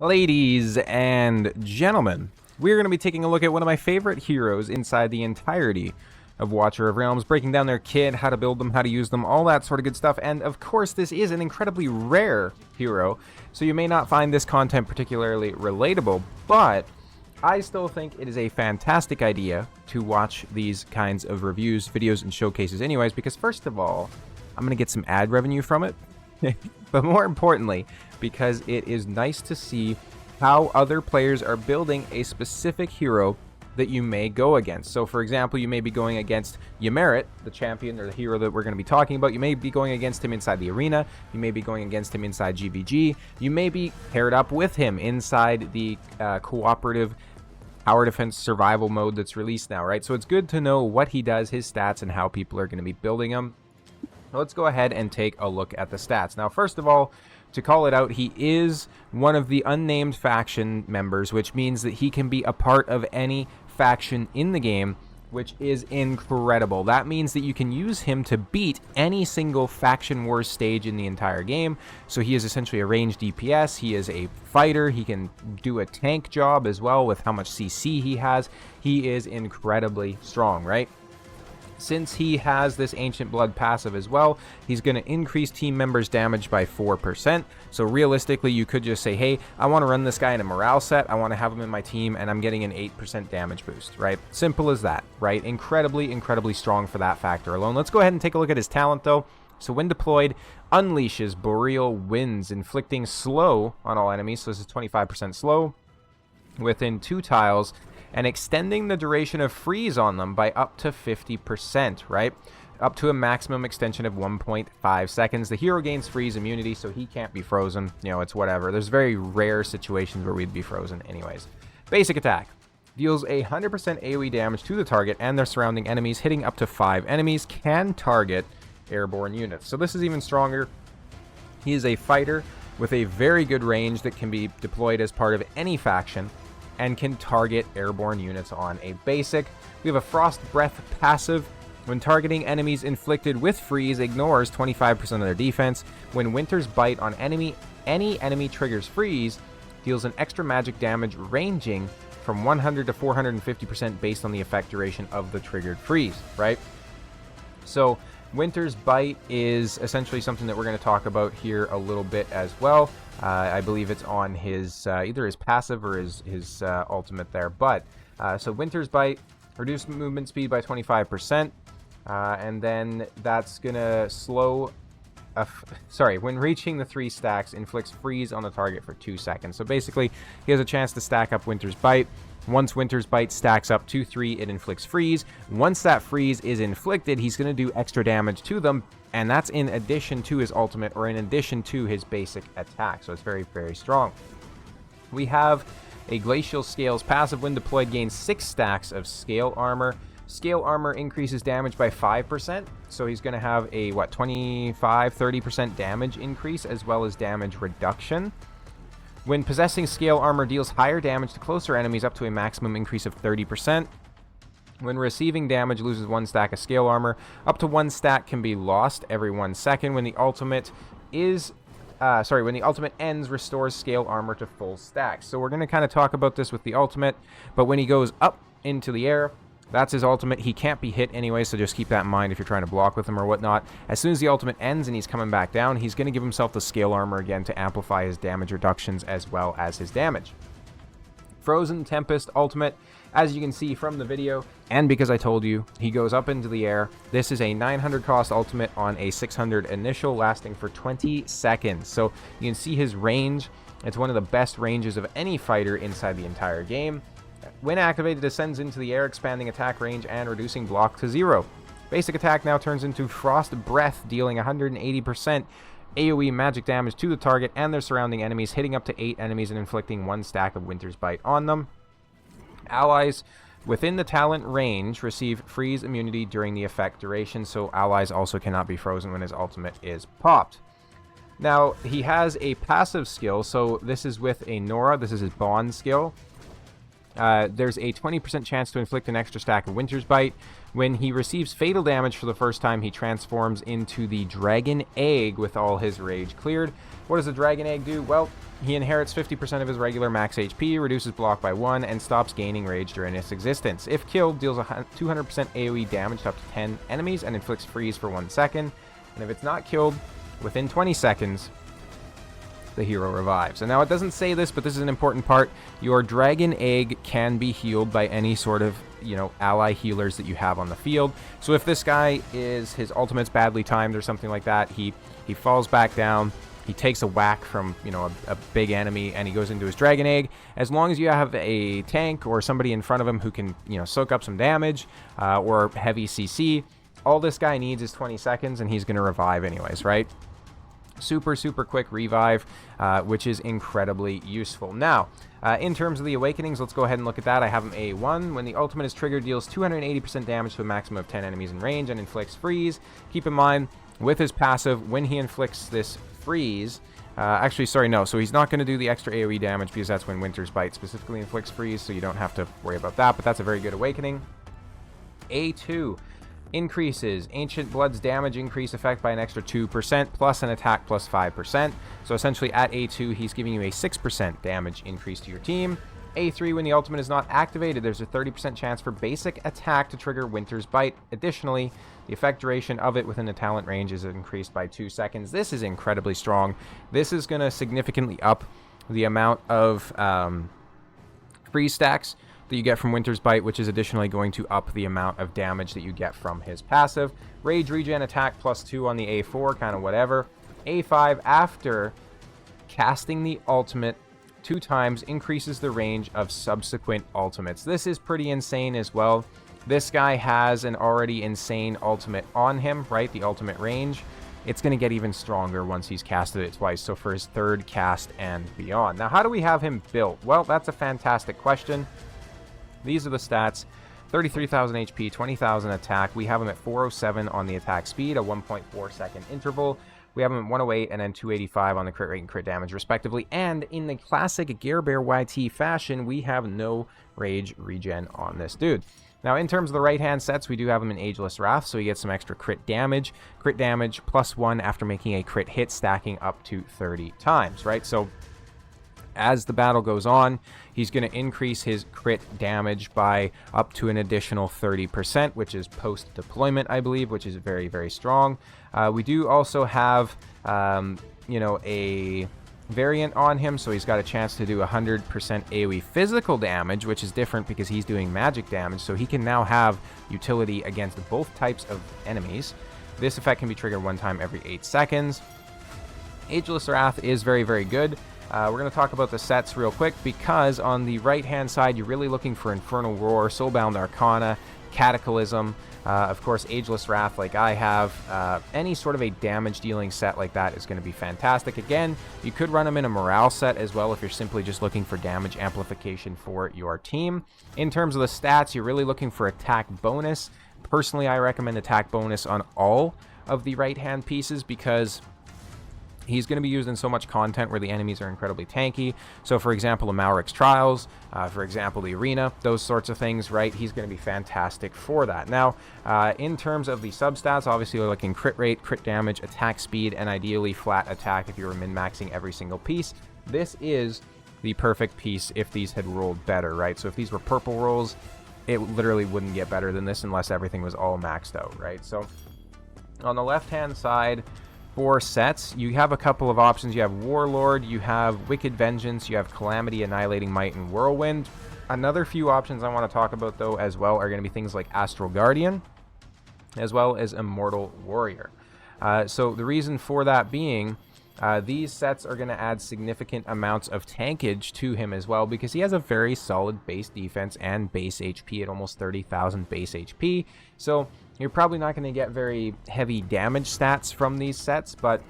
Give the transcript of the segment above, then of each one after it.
Ladies and gentlemen, we're going to be taking a look at one of my favorite heroes inside the entirety of Watcher of Realms, breaking down their kit, how to build them, how to use them, all that sort of good stuff. And of course, this is an incredibly rare hero, so you may not find this content particularly relatable, but I still think it is a fantastic idea to watch these kinds of reviews, videos, and showcases anyways, because first of all, I'm going to get some ad revenue from it. But more importantly, because it is nice to see how other players are building a specific hero that you may go against. So for example, you may be going against Ymiret, the champion or the hero that we're going to be talking about. You may be going against him inside the arena. You may be going against him inside GVG. You may be paired up with him inside the cooperative tower defense survival mode that's released now, right? So it's good to know what he does, his stats, and how people are going to be building him. Let's go ahead and take a look at the stats. Now, first of all, to call it out, he is one of the unnamed faction members, which means that he can be a part of any faction in the game, which is incredible. That means that you can use him to beat any single faction wars stage in the entire game. So he is essentially a ranged DPS. He is a fighter. He can do a tank job as well with how much CC he has. He is incredibly strong, right? Since he has this Ancient Blood passive as well, he's going to increase team members' damage by 4%. So realistically, you could just say, hey, I want to run this guy in a morale set. I want to have him in my team, and I'm getting an 8% damage boost, right? Simple as that, right? Incredibly, incredibly strong for that factor alone. Let's go ahead and take a look at his talent, though. So when deployed, unleashes Boreal Winds, inflicting slow on all enemies. So this is 25% slow within 2 tiles, and extending the duration of freeze on them by up to 50%, right? Up to a maximum extension of 1.5 seconds. The hero gains freeze immunity, so he can't be frozen. You know, it's whatever. There's very rare situations where we'd be frozen anyways. Basic attack. Deals 100% AoE damage to the target and their surrounding enemies, hitting up to 5 enemies. Can target airborne units. So this is even stronger. He is a fighter with a very good range that can be deployed as part of any faction, and can target airborne units on a basic. We have a Frost Breath passive. When targeting enemies inflicted with freeze, ignores 25% of their defense. When Winter's Bite on any enemy triggers freeze, deals an extra magic damage ranging from 100 to 450% based on the effect duration of the triggered freeze, right? So Winter's Bite is essentially something that we're going to talk about here a little bit as well. I believe it's on his either his passive or his ultimate there. But so Winter's Bite, reduced movement speed by 25%, and then that's gonna slow. When reaching the 3 stacks, inflicts freeze on the target for 2 seconds. So basically, he has a chance to stack up Winter's Bite. Once Winter's Bite stacks up to 3, it inflicts freeze. Once that freeze is inflicted, he's going to do extra damage to them, and that's in addition to his ultimate or in addition to his basic attack. So it's very, very strong. We have a Glacial Scales passive. When deployed, gains 6 stacks of Scale Armor. Scale Armor increases damage by 5%, so he's going to have a, 25-30% damage increase as well as damage reduction. When possessing Scale Armor, deals higher damage to closer enemies up to a maximum increase of 30%. When receiving damage, loses 1 stack of Scale Armor. Up to 1 stack can be lost every 1 second. When the ultimate ends, restores Scale Armor to full stacks. So we're going to kind of talk about this with the ultimate, but when he goes up into the air, that's his ultimate. He can't be hit anyway, so just keep that in mind if you're trying to block with him or whatnot. As soon as the ultimate ends and he's coming back down, he's going to give himself the Scale Armor again to amplify his damage reductions as well as his damage. Frozen Tempest ultimate, as you can see from the video, and because I told you, he goes up into the air. This is a 900 cost ultimate on a 600 initial, lasting for 20 seconds. So you can see his range. It's one of the best ranges of any fighter inside the entire game. When activated, ascends into the air, expanding attack range and reducing block to 0. Basic attack now turns into Frost Breath, dealing 180% AoE magic damage to the target and their surrounding enemies, hitting up to 8 enemies and inflicting 1 stack of Winter's Bite on them. Allies within the talent range receive freeze immunity during the effect duration, so allies also cannot be frozen when his ultimate is popped. Now, he has a passive skill, so this is with a Nora. This is his Bond skill. there's a 20% chance to inflict an extra stack of Winter's Bite. When he receives fatal damage for the first time, he transforms into the Dragon Egg with all his rage cleared. What does the Dragon Egg do? Well, he inherits 50% of his regular max HP, reduces block by 1, and stops gaining rage during its existence. If killed, deals 200% AoE damage to up to 10 enemies and inflicts freeze for 1 second. And if it's not killed within 20 seconds, the hero revives. And now it doesn't say this, but this is an important part. Your Dragon Egg can be healed by any sort of, ally healers that you have on the field. So if this guy his ultimate's badly timed or something like that, he falls back down, he takes a whack from, a big enemy, and he goes into his Dragon Egg. As long as you have a tank or somebody in front of him who can, soak up some damage, or heavy CC, all this guy needs is 20 seconds, and he's going to revive anyways, right? Super quick revive, which is incredibly useful. Now, in terms of the awakenings, let's go ahead and look at that. I have him A1. When the ultimate is triggered, deals 280% damage to a maximum of 10 enemies in range and inflicts freeze. Keep in mind, with his passive, when he inflicts this freeze, so he's not going to do the extra AoE damage because that's when Winter's Bite specifically inflicts freeze, so you don't have to worry about that, but that's a very good awakening. A2 increases Ancient Blood's damage increase effect by an extra 2% plus an attack plus 5%. So essentially at A2, he's giving you a 6% damage increase to your team. A3, when the ultimate is not activated, there's a 30% chance for basic attack to trigger Winter's Bite. Additionally, the effect duration of it within the talent range is increased by 2 seconds. This is incredibly strong. This is going to significantly up the amount of freeze stacks that you get from Winter's Bite, which is additionally going to up the amount of damage that you get from his passive. Rage regen attack plus 2 on the A4, kind of whatever. A5, after casting the ultimate 2 times, increases the range of subsequent ultimates. This is pretty insane as well. This guy has an already insane ultimate on him, right? The ultimate range. It's going to get even stronger once he's casted it twice, so for his 3rd cast and beyond. Now, how do we have him built? Well, that's a fantastic question. These are the stats: 33,000 HP, 20,000 attack. We have him at 407 on the attack speed, a 1.4 second interval. We have him at 108 and then 285 on the crit rate and crit damage, respectively. And in the classic Gear Bear YT fashion, we have no rage regen on this dude. Now, in terms of the right-hand sets, we do have him in Ageless Wrath, so he gets some extra crit damage plus 1 after making a crit hit, stacking up to 30 times, right? So as the battle goes on, he's going to increase his crit damage by up to an additional 30%, which is post-deployment, I believe, which is very, very strong. We do also have, a variant on him, so he's got a chance to do 100% AoE physical damage, which is different because he's doing magic damage, so he can now have utility against both types of enemies. This effect can be triggered 1 time every 8 seconds. Ageless Wrath is very, very good. We're going to talk about the sets real quick, because on the right-hand side, you're really looking for Infernal Roar, Soulbound Arcana, Cataclysm, of course, Ageless Wrath like I have. Any sort of a damage-dealing set like that is going to be fantastic. Again, you could run them in a morale set as well if you're simply just looking for damage amplification for your team. In terms of the stats, you're really looking for attack bonus. Personally, I recommend attack bonus on all of the right-hand pieces because he's going to be used in so much content where the enemies are incredibly tanky. So, for example, the Malric's Trials, for example, the Arena, those sorts of things, right? He's going to be fantastic for that. Now, in terms of the substats, obviously we're looking crit rate, crit damage, attack speed, and ideally flat attack if you were min-maxing every single piece. This is the perfect piece if these had rolled better, right? So if these were purple rolls, it literally wouldn't get better than this unless everything was all maxed out, right? So on the left-hand side, for sets, you have a couple of options. You have Warlord, you have Wicked Vengeance, you have Calamity, Annihilating Might, and Whirlwind. Another few options I want to talk about, though, as well, are going to be things like Astral Guardian, as well as Immortal Warrior. So the reason for that being, these sets are going to add significant amounts of tankage to him as well, because he has a very solid base defense and base HP at almost 30,000 base HP. So you're probably not going to get very heavy damage stats from these sets, but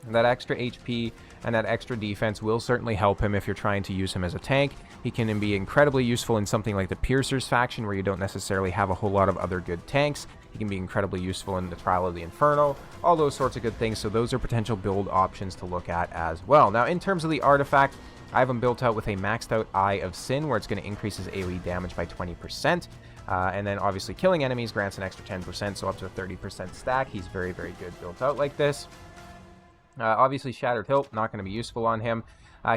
that extra HP and that extra defense will certainly help him if you're trying to use him as a tank. He can be incredibly useful in something like the Piercers faction, where you don't necessarily have a whole lot of other good tanks. He can be incredibly useful in the Trial of the Inferno, all those sorts of good things. So those are potential build options to look at as well. Now, in terms of the artifact, I have him built out with a maxed out Eye of Sin, where it's going to increase his AoE damage by 20%. And then obviously killing enemies grants an extra 10%, so up to a 30% stack. He's very, very good built out like this. Obviously Shattered Hilt, not going to be useful on him.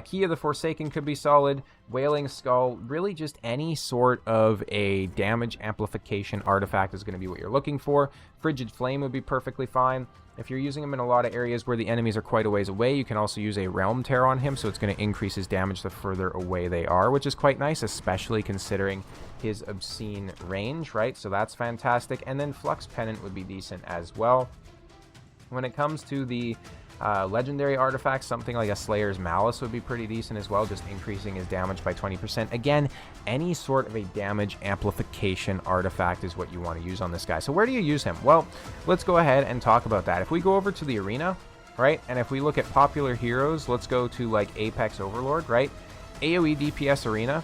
Key of the Forsaken could be solid. Wailing Skull, really just any sort of a damage amplification artifact is going to be what you're looking for. Frigid Flame would be perfectly fine. If you're using him in a lot of areas where the enemies are quite a ways away, you can also use a Realm Tear on him, so it's going to increase his damage the further away they are, which is quite nice, especially considering his obscene range, right? So that's fantastic. And then Flux Pennant would be decent as well. When it comes to the legendary artifacts, something like a Slayer's Malice would be pretty decent as well, just increasing his damage by 20%. Again, any sort of a damage amplification artifact is what you want to use on this guy. So where do you use him? Well, let's go ahead and talk about that. If we go over to the arena, right, and if we look at popular heroes, let's go to like Apex Overlord, right? AoE DPS arena,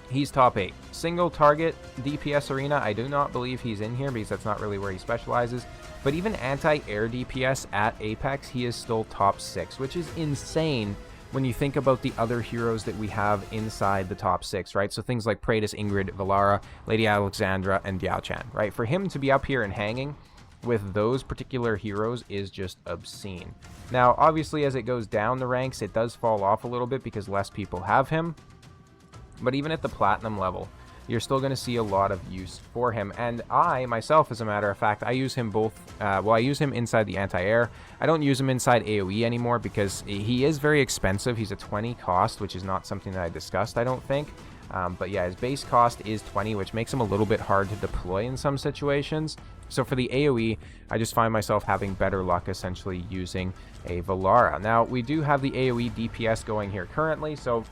he's top 8. Single target DPS arena, I do not believe he's in here because that's not really where he specializes. But even anti-air DPS at Apex, he is still top 6, which is insane when you think about the other heroes that we have inside the top 6, right? So things like Praetus, Ymiret, Valara, Lady Alexandra, and Diao Chan, right? For him to be up here and hanging with those particular heroes is just obscene. Now, obviously, as it goes down the ranks, it does fall off a little bit because less people have him. But even at the platinum level, you're still going to see a lot of use for him. And I, myself, as a matter of fact, I use him both, well, I use him inside the anti-air. I don't use him inside AoE anymore because he is very expensive. He's a 20 cost, which is not something that I discussed, I don't think. But yeah, his base cost is 20, which makes him a little bit hard to deploy in some situations. So for the AoE, I just find myself having better luck essentially using a Valara. Now, we do have the AoE DPS going here currently, so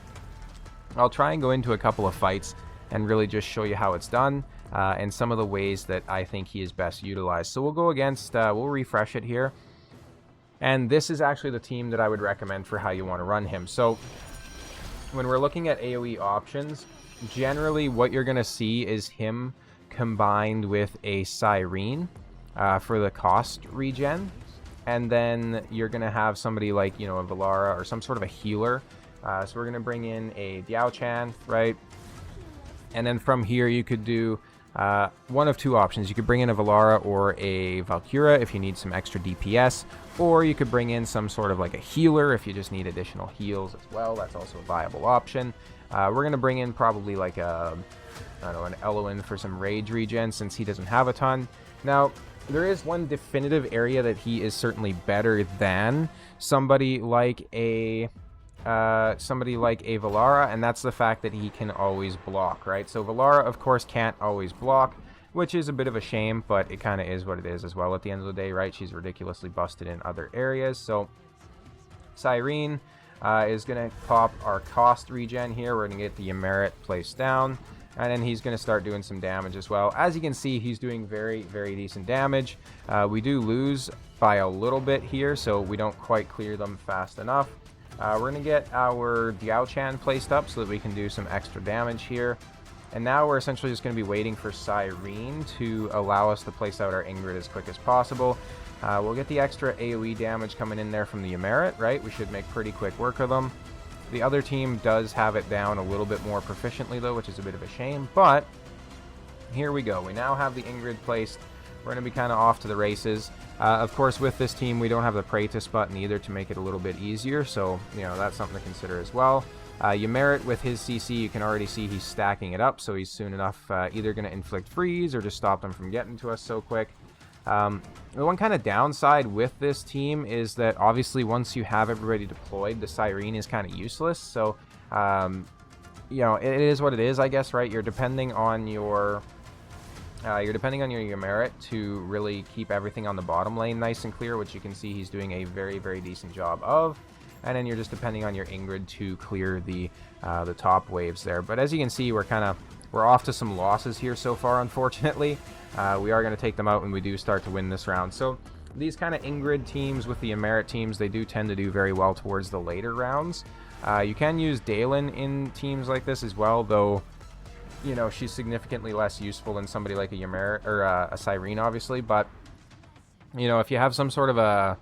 I'll try and go into a couple of fights and really just show you how it's done and some of the ways that I think he is best utilized. So we'll go against, we'll refresh it here. And this is actually the team that I would recommend for how you want to run him. So when we're looking at AoE options, generally what you're going to see is him combined with a Cyrene for the cost regen. And then you're going to have somebody like, you know, a Valara or some sort of a healer. So we're going to bring in a Diao Chan, right? And then from here, you could do one of two options. You could bring in a Valara or a Valkyria if you need some extra DPS, or you could bring in some sort of like a healer if you just need additional heals as well. That's also a viable option. We're going to bring in probably like a, I don't know, an Eloin for some rage regen since he doesn't have a ton. Now, there is one definitive area that he is certainly better than somebody like a Valara, and that's the fact that he can always block, right? So Valara, of course, can't always block, which is a bit of a shame, but it kind of is what it is as well at the end of the day, right? She's ridiculously busted in other areas. So Cyrene is going to pop our cost regen here. We're going to get the Ymiret placed down, and then he's going to start doing some damage as well. As you can see, he's doing very, very decent damage. We do lose by a little bit here, so we don't quite clear them fast enough. We're going to get our Diao Chan placed up so that we can do some extra damage here. And now we're essentially just going to be waiting for Cyrene to allow us to place out our Ymiret as quick as possible. We'll get the extra AoE damage coming in there from the Ymiret, right? We should make pretty quick work of them. The other team does have it down a little bit more proficiently, though, which is a bit of a shame. But here we go. We now have the Ymiret placed. We're going to be kind of off to the races. Of course, with this team, we don't have the Praetus button either to make it a little bit easier. So, you know, that's something to consider as well. Ymiret, with his CC, you can already see he's stacking it up. So he's soon enough either going to inflict freeze or just stop them from getting to us so quick. The one kind of downside with this team is that obviously once you have everybody deployed, the Cyrene is kind of useless. So, you know, it is what it is, I guess, right? You're depending on your Ymiret to really keep everything on the bottom lane nice and clear, which you can see he's doing a very, very decent job of. And then you're just depending on your Ymiret to clear the top waves there. But as you can see, we're off to some losses here so far, unfortunately. We are going to take them out when we do start to win this round. So these kind of Ymiret teams with the Ymiret teams, they do tend to do very well towards the later rounds. You can use Dalen in teams like this as well, though, you know, she's significantly less useful than somebody like a Ymiret or a Cyrene, obviously. But, you know, if you have some sort of a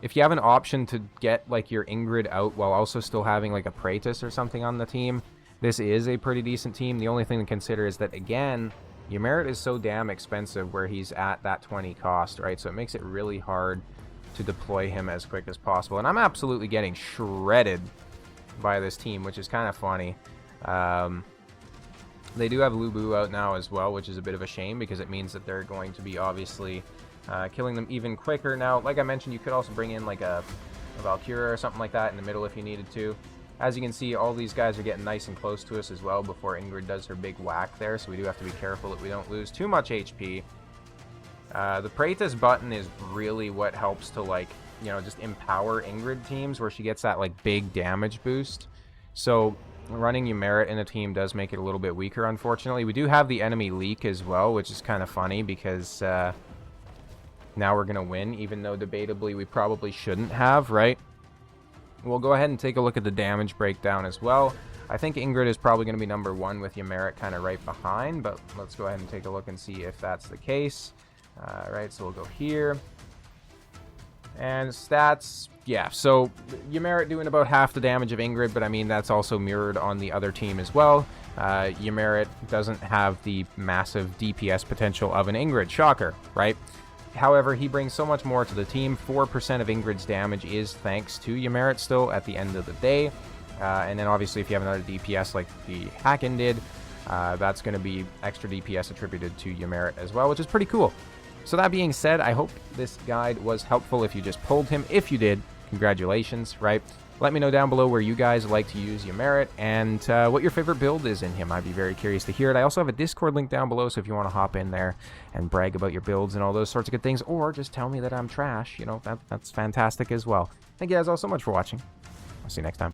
if you have an option to get like your Ymiret out while also still having like a Praetus or something on the team, this is a pretty decent team. The only thing to consider is that, again, Ymiret is so damn expensive where he's at that 20 cost, right? So it makes it really hard to deploy him as quick as possible. And I'm absolutely getting shredded by this team, which is kind of funny. They do have Lubu out now as well, which is a bit of a shame because it means that they're going to be obviously killing them even quicker. Now, like I mentioned, you could also bring in like a Valkyria or something like that in the middle if you needed to. As you can see, all these guys are getting nice and close to us as well before Ymiret does her big whack there, so we do have to be careful that we don't lose too much HP. The Praetus button is really what helps to, like, you know, just empower Ymiret teams where she gets that, like, big damage boost. So running Ymiret in a team does make it a little bit weaker, unfortunately. We do have the enemy leak as well, which is kind of funny because now we're going to win, even though debatably we probably shouldn't have, right? We'll go ahead and take a look at the damage breakdown as well. I think Ymiret is probably going to be number 1 with Ymiret kind of right behind, but let's go ahead and take a look and see if that's the case. Right, so we'll go here. And stats, yeah, so Ymiret doing about half the damage of Ymiret, but I mean, that's also mirrored on the other team as well. Ymiret doesn't have the massive DPS potential of an Ymiret, shocker, right? However, he brings so much more to the team. 4% of Ymiret's damage is thanks to Ymiret still at the end of the day. And then obviously if you have another DPS like the Hacken did, that's going to be extra DPS attributed to Ymiret as well, which is pretty cool. So that being said, I hope this guide was helpful if you just pulled him. If you did, congratulations, right? Let me know down below where you guys like to use Ymiret and what your favorite build is in him. I'd be very curious to hear it. I also have a Discord link down below, so if you want to hop in there and brag about your builds and all those sorts of good things, or just tell me that I'm trash, you know, that's fantastic as well. Thank you guys all so much for watching. I'll see you next time.